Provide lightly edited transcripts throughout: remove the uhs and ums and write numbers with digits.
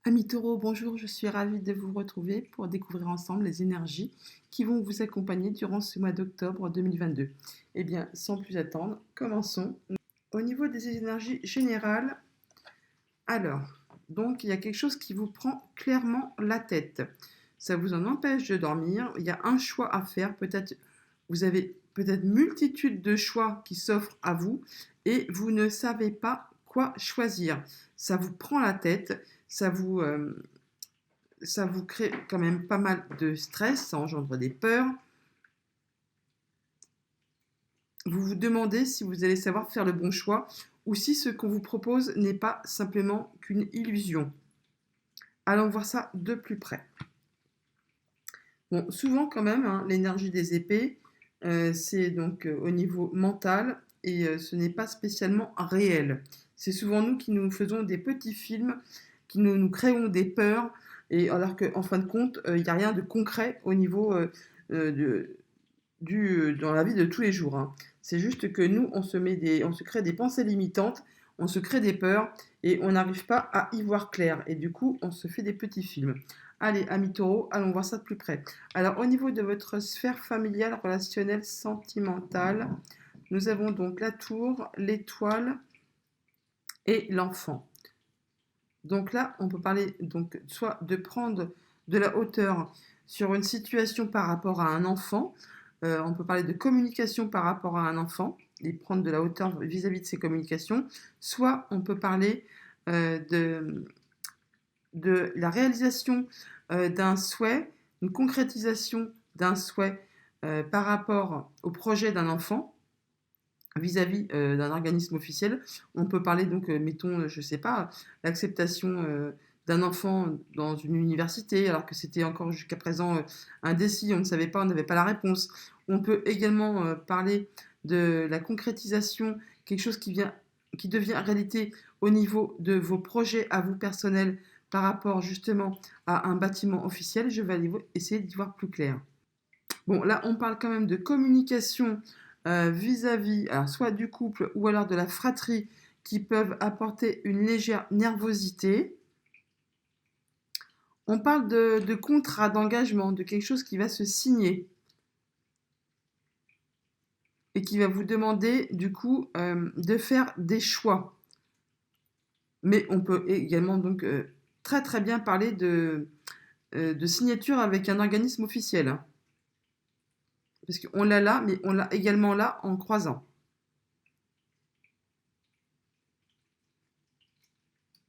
Amis taureaux, bonjour, je suis ravie de vous retrouver pour découvrir ensemble les énergies qui vont vous accompagner durant ce mois d'octobre 2022. Eh bien, sans plus attendre, commençons. Au niveau des énergies générales, donc il y a quelque chose qui vous prend clairement la tête. Ça vous en empêche de dormir, il y a un choix à faire, peut-être vous avez peut-être multitude de choix qui s'offrent à vous et vous ne savez pas quoi choisir. Ça vous prend la tête, ça vous crée quand même pas mal de stress, ça engendre des peurs. Vous vous demandez si vous allez savoir faire le bon choix ou si ce qu'on vous propose n'est pas simplement qu'une illusion. Allons voir ça de plus près. Bon, souvent quand même, hein, l'énergie des épées, c'est donc au niveau mental et ce n'est pas spécialement réel. C'est souvent nous qui nous faisons des petits films, qui nous créons des peurs, et alors qu'en fin de compte, il n'y a rien de concret au niveau de, dans la vie de tous les jours, hein. C'est juste que nous, on se crée des pensées limitantes, on se crée des peurs et on n'arrive pas à y voir clair. Et du coup, on se fait des petits films. Allez, amis taureaux, allons voir ça de plus près. Alors, au niveau de votre sphère familiale, relationnelle, sentimentale, nous avons donc la tour, l'étoile et l'enfant. Donc là, on peut parler donc soit de prendre de la hauteur sur une situation par rapport à un enfant. On peut parler de communication par rapport à un enfant et prendre de la hauteur vis-à-vis de ses communications. Soit on peut parler de la réalisation d'un souhait, une concrétisation d'un souhait par rapport au projet d'un enfant vis-à-vis d'un organisme officiel. On peut parler donc, mettons, je sais pas, l'acceptation d'un enfant dans une université, alors que c'était encore jusqu'à présent indécis, on ne savait pas, on n'avait pas la réponse. On peut également parler de la concrétisation, quelque chose qui devient réalité au niveau de vos projets à vous personnels par rapport justement à un bâtiment officiel. Je vais essayer d'y voir plus clair. Bon, là, on parle quand même de communication vis-à-vis, alors soit du couple ou alors de la fratrie qui peuvent apporter une légère nervosité. On parle de contrat, d'engagement, de quelque chose qui va se signer et qui va vous demander du coup de faire des choix. Mais on peut également donc très très bien parler de signature avec un organisme officiel, hein. Parce qu'on l'a là, mais on l'a également là en croisant.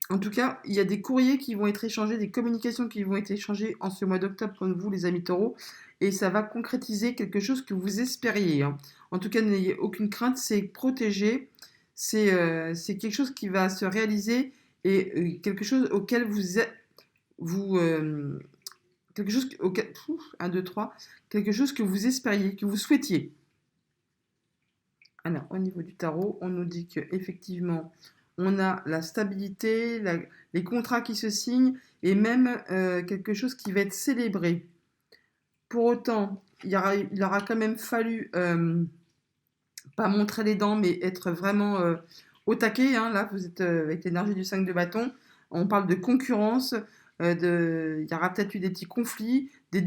En tout cas, il y a des courriers qui vont être échangés, des communications qui vont être échangées en ce mois d'octobre comme vous, les amis taureaux, et ça va concrétiser quelque chose que vous espériez, hein. En tout cas, n'ayez aucune crainte, c'est protégé, c'est quelque chose qui va se réaliser et quelque chose auquel vous quelque chose auquel, 1, 2, 3, quelque chose que vous espériez, que vous souhaitiez. Alors, au niveau du tarot, on nous dit qu'effectivement, on a la stabilité, les contrats qui se signent et même quelque chose qui va être célébré. Pour autant, il aura quand même fallu pas montrer les dents, mais être vraiment au taquet, hein. Là, vous êtes avec l'énergie du 5 de bâton. On parle de concurrence, il y aura peut-être eu des petits conflits, des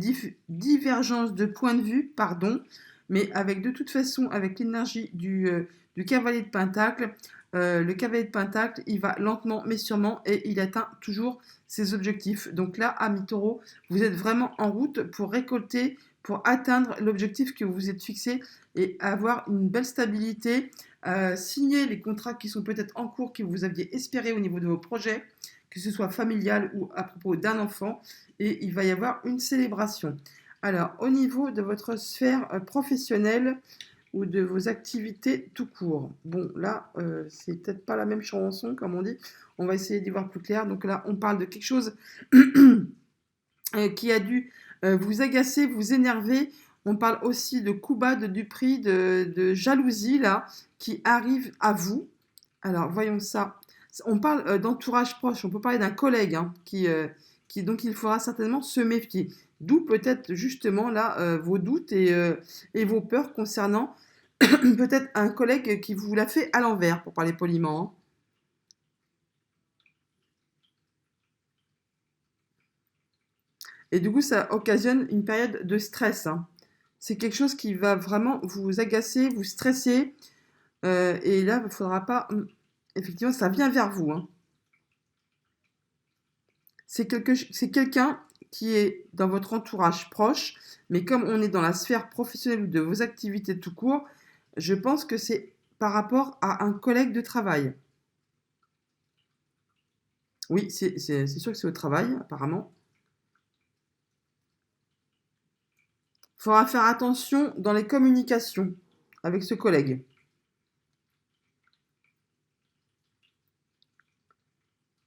divergences de points de vue, pardon, mais avec de toute façon, avec l'énergie du cavalier de Pentacle, le cavalier de Pentacle, il va lentement mais sûrement et il atteint toujours ses objectifs. Donc là, amis taureau, vous êtes vraiment en route pour récolter, pour atteindre l'objectif que vous vous êtes fixé et avoir une belle stabilité, signer les contrats qui sont peut-être en cours, que vous aviez espéré au niveau de vos projets, que ce soit familial ou à propos d'un enfant, et il va y avoir une célébration. Alors, au niveau de votre sphère professionnelle ou de vos activités tout court, bon, là, c'est peut-être pas la même chanson, comme on dit, on va essayer d'y voir plus clair. Donc là, on parle de quelque chose qui a dû vous agacer, vous énerver. On parle aussi de coups bas, de duperie, de jalousie, là, qui arrive à vous. Alors, voyons ça. On parle d'entourage proche, on peut parler d'un collègue hein, donc il faudra certainement se méfier. D'où peut-être justement là vos doutes et vos peurs concernant peut-être un collègue qui vous l'a fait à l'envers, pour parler poliment, hein. Et du coup, ça occasionne une période de stress, hein. C'est quelque chose qui va vraiment vous agacer, vous stresser. Et là, il ne faudra pas. Effectivement, ça vient vers vous, hein. C'est quelqu'un qui est dans votre entourage proche, mais comme on est dans la sphère professionnelle ou de vos activités tout court, je pense que c'est par rapport à un collègue de travail. Oui, c'est sûr que c'est au travail, apparemment. Il faudra faire attention dans les communications avec ce collègue.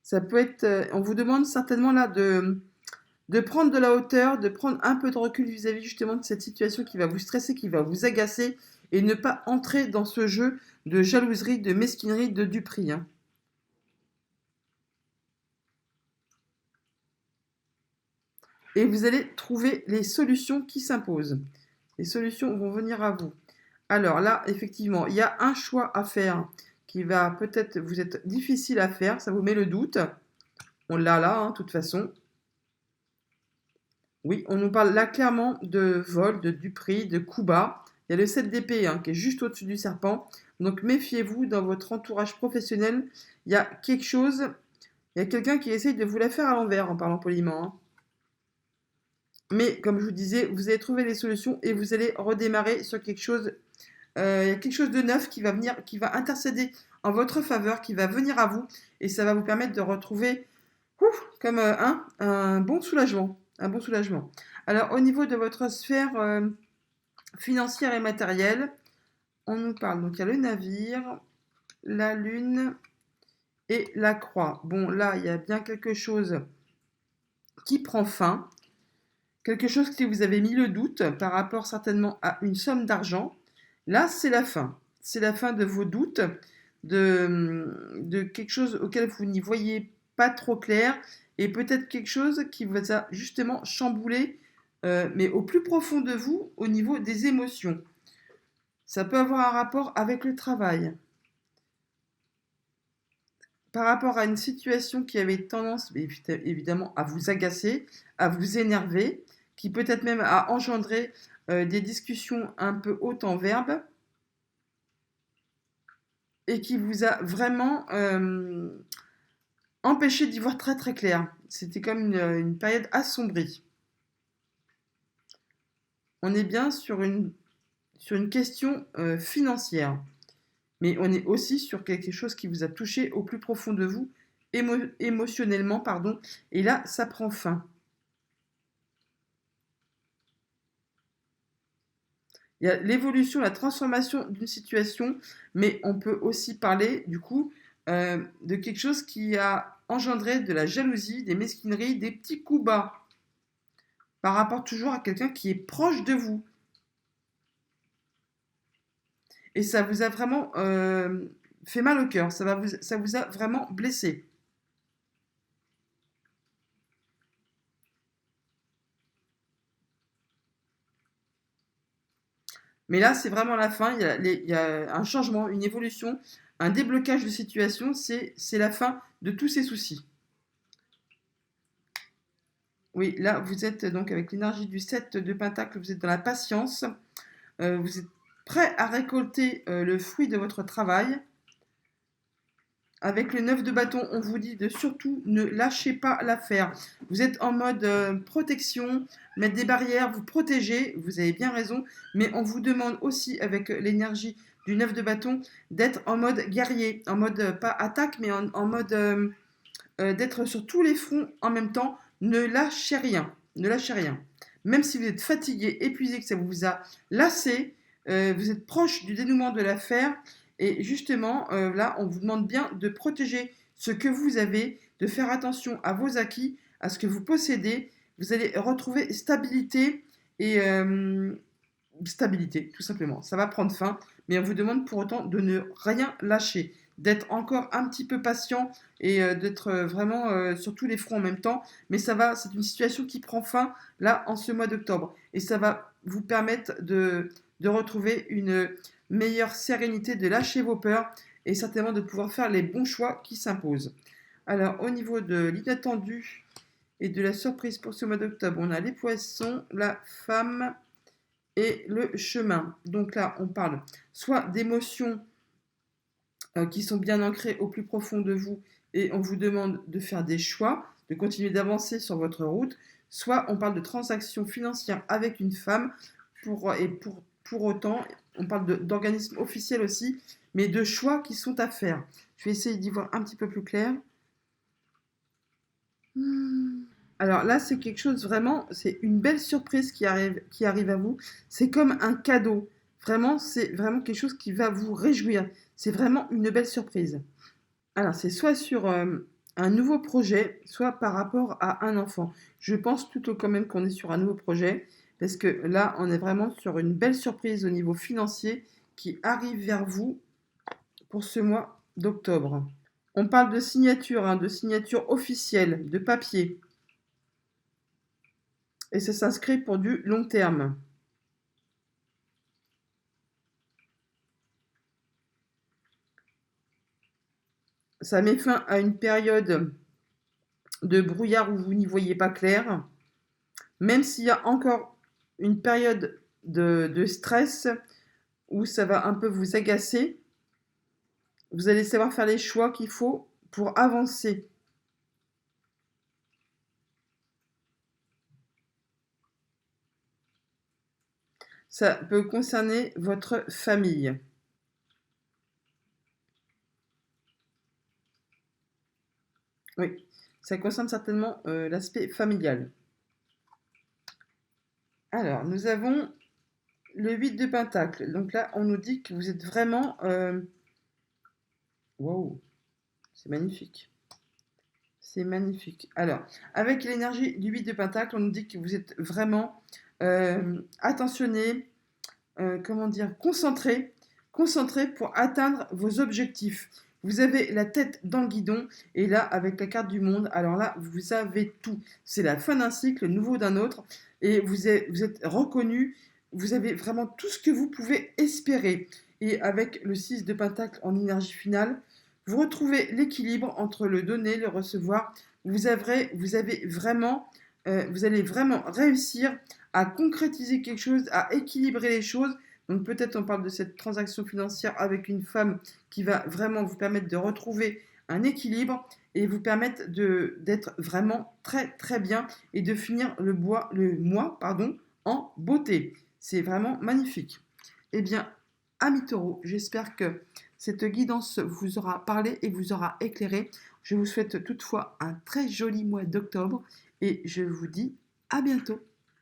Ça peut être, on vous demande certainement là de prendre de la hauteur, de prendre un peu de recul vis-à-vis justement de cette situation qui va vous stresser, qui va vous agacer, et ne pas entrer dans ce jeu de jalouserie, de mesquinerie, de duperie, hein. Et vous allez trouver les solutions qui s'imposent. Les solutions vont venir à vous. Alors là, effectivement, il y a un choix à faire qui va peut-être vous être difficile à faire, ça vous met le doute. On l'a là, hein, de toute façon. Oui, on nous parle là clairement de vol, de duperie, de coup bas. Il y a le 7 d'épée, hein, qui est juste au-dessus du serpent. Donc méfiez-vous dans votre entourage professionnel. Il y a quelque chose, il y a quelqu'un qui essaye de vous la faire à l'envers en parlant poliment, hein. Mais comme je vous disais, vous allez trouver des solutions et vous allez redémarrer sur quelque chose. Il y a quelque chose de neuf qui va venir, qui va intercéder en votre faveur, qui va venir à vous et ça va vous permettre de retrouver comme un bon soulagement. Un bon soulagement. Alors, au niveau de votre sphère financière et matérielle, on nous parle. Donc, il y a le navire, la lune et la croix. Bon, là, il y a bien quelque chose qui prend fin. Quelque chose qui vous avez mis le doute par rapport certainement à une somme d'argent. Là, c'est la fin. C'est la fin de vos doutes, de quelque chose auquel vous n'y voyez pas trop clair, et peut-être quelque chose qui vous a justement chamboulé, mais au plus profond de vous, au niveau des émotions. Ça peut avoir un rapport avec le travail. Par rapport à une situation qui avait tendance, évidemment, à vous agacer, à vous énerver, qui peut-être même a engendré des discussions un peu hautes en verbe, et qui vous a vraiment empêché d'y voir très très clair. C'était comme une période assombrie. On est bien sur une question financière, mais on est aussi sur quelque chose qui vous a touché au plus profond de vous, émotionnellement, pardon, et là, ça prend fin. Il y a l'évolution, la transformation d'une situation, mais on peut aussi parler, du coup, de quelque chose qui a engendré de la jalousie, des mesquineries, des petits coups bas, par rapport toujours à quelqu'un qui est proche de vous. Et ça vous a vraiment fait mal au cœur, ça vous a vraiment blessé. Mais là, c'est vraiment la fin, il y a un changement, une évolution, un déblocage de situation, c'est la fin de tous ces soucis. Oui, là, vous êtes donc avec l'énergie du 7 de Pentacle, vous êtes dans la patience, vous êtes prêt à récolter le fruit de votre travail. Avec le 9 de bâton, on vous dit de surtout ne lâchez pas l'affaire. Vous êtes en mode protection, mettre des barrières, vous protéger, vous avez bien raison, mais on vous demande aussi avec l'énergie du 9 de bâton d'être en mode guerrier, en mode pas attaque, mais en mode d'être sur tous les fronts en même temps. Ne lâchez rien, ne lâchez rien. Même si vous êtes fatigué, épuisé, que ça vous a lassé, vous êtes proche du dénouement de l'affaire. Et justement, là, on vous demande bien de protéger ce que vous avez, de faire attention à vos acquis, à ce que vous possédez. Vous allez retrouver stabilité et stabilité, tout simplement. Ça va prendre fin, mais on vous demande pour autant de ne rien lâcher, d'être encore un petit peu patient et d'être vraiment sur tous les fronts en même temps. Mais ça va, c'est une situation qui prend fin là en ce mois d'octobre et ça va vous permettre de retrouver une meilleure sérénité, de lâcher vos peurs et certainement de pouvoir faire les bons choix qui s'imposent. Alors au niveau de l'inattendu et de la surprise pour ce mois d'octobre. On a les poissons, la femme et le chemin. Donc là, on parle soit d'émotions qui sont bien ancrées au plus profond de vous et on vous demande de faire des choix, de continuer d'avancer sur votre route, soit on parle de transactions financières avec une femme pour autant, on parle d'organismes officiels aussi, mais de choix qui sont à faire. Je vais essayer d'y voir un petit peu plus clair. Alors là, c'est quelque chose vraiment, c'est une belle surprise qui arrive à vous. C'est comme un cadeau. Vraiment, c'est vraiment quelque chose qui va vous réjouir. C'est vraiment une belle surprise. Alors, c'est soit sur un nouveau projet, soit par rapport à un enfant. Je pense plutôt quand même qu'on est sur un nouveau projet, parce que là, on est vraiment sur une belle surprise au niveau financier qui arrive vers vous pour ce mois d'octobre. On parle de signature, hein, de signature officielle, de papier. Et ça s'inscrit pour du long terme. Ça met fin à une période de brouillard où vous n'y voyez pas clair, même s'il y a encore une période de stress où ça va un peu vous agacer, vous allez savoir faire les choix qu'il faut pour avancer. Ça peut concerner votre famille. Oui, ça concerne certainement l'aspect familial. Alors, nous avons le 8 de Pentacle. Donc là, on nous dit que vous êtes vraiment... Wow, c'est magnifique. C'est magnifique. Alors, avec l'énergie du 8 de Pentacle, on nous dit que vous êtes vraiment attentionné, comment dire, concentré pour atteindre vos objectifs. Vous avez la tête dans le guidon et là, avec la carte du monde, alors là, vous avez tout. C'est la fin d'un cycle, le nouveau d'un autre et vous êtes reconnu. Vous avez vraiment tout ce que vous pouvez espérer. Et avec le 6 de Pentacle en énergie finale, vous retrouvez l'équilibre entre le donner, le recevoir. Vous allez vraiment réussir à concrétiser quelque chose, à équilibrer les choses. Donc peut-être on parle de cette transaction financière avec une femme qui va vraiment vous permettre de retrouver un équilibre et vous permettre d'être vraiment très très bien et de finir le mois en beauté. C'est vraiment magnifique. Eh bien, amis taureaux, j'espère que cette guidance vous aura parlé et vous aura éclairé. Je vous souhaite toutefois un très joli mois d'octobre et je vous dis à bientôt.